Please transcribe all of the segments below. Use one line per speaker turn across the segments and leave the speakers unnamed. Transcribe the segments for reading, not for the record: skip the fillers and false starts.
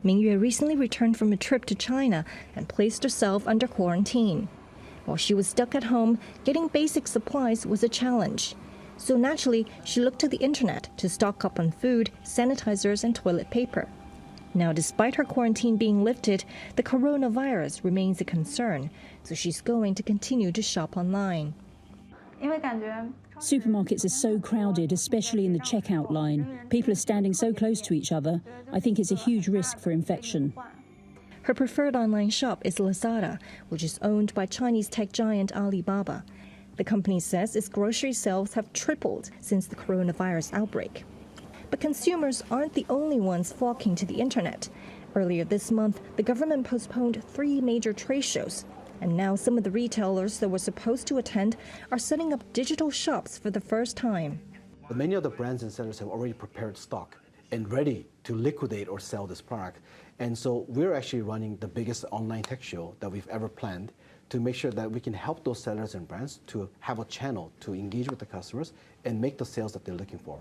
Mingyue recently returned from a trip to China and placed herself under quarantine. While she was stuck at home, getting basic supplies was a challenge. So naturally, she looked to the internet to stock up on food, sanitizers, and toilet paper. Now, despite her quarantine being lifted, the coronavirus remains a concern, so she's going to continue to shop online.
Supermarkets are so crowded, especially in the checkout line. People are standing so close to each other. I think it's a huge risk for infection.
Her preferred online shop is Lazada, which is owned by Chinese tech giant Alibaba. The company says its grocery sales have tripled since the coronavirus outbreak. But consumers aren't the only ones flocking to the internet. Earlier this month, the government postponed 3 major trade shows. And now some of the retailers that were supposed to attend are setting up digital shops for the first time.
Many of the brands and sellers have already prepared stock and ready to liquidate or sell this product. And so we're actually running the biggest online tech show that we've ever planned to make sure that we can help those sellers and brands to have a channel to engage with the customers and make the sales that they're looking for.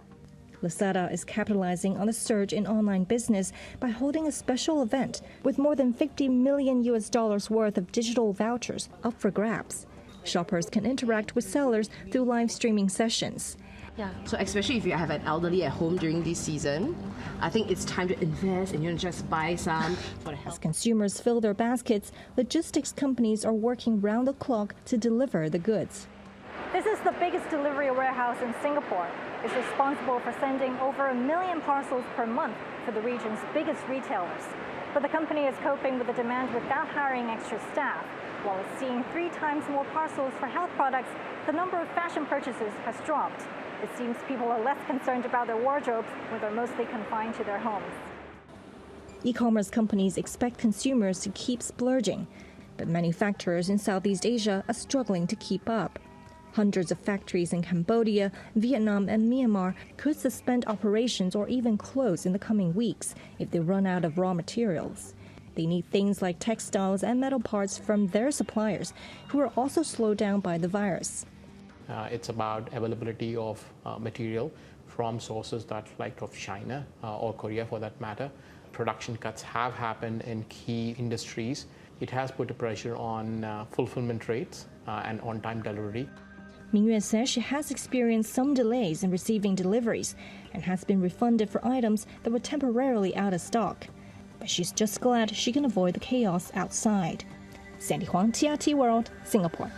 Lazada is capitalizing on the surge in online business by holding a special event with more than $50 million worth of digital vouchers up for grabs. Shoppers can interact with sellers through live streaming sessions.
Yeah, so especially if you have an elderly at home during this season, I think it's time to invest and just buy some for the health.
As consumers fill their baskets, logistics companies are working round the clock to deliver the goods.
This is the biggest delivery warehouse in Singapore. It's responsible for sending over 1 million parcels per month for the region's biggest retailers. But the company is coping with the demand without hiring extra staff. While it's seeing 3 times more parcels for health products, the number of fashion purchases has dropped. It seems people are less concerned about their wardrobes when they're mostly confined to their homes.
E-commerce companies expect consumers to keep splurging, but manufacturers in Southeast Asia are struggling to keep up. Hundreds of factories in Cambodia, Vietnam, and Myanmar could suspend operations or even close in the coming weeks if they run out of raw materials. They need things like textiles and metal parts from their suppliers, who are also slowed down by the virus.
It's about availability of material from sources that like of China or Korea for that matter. Production cuts have happened in key industries. It has put a pressure on fulfillment rates and on-time delivery.
Mingyue says she has experienced some delays in receiving deliveries and has been refunded for items that were temporarily out of stock. But she's just glad she can avoid the chaos outside. Sandy Huang, TRT World, Singapore.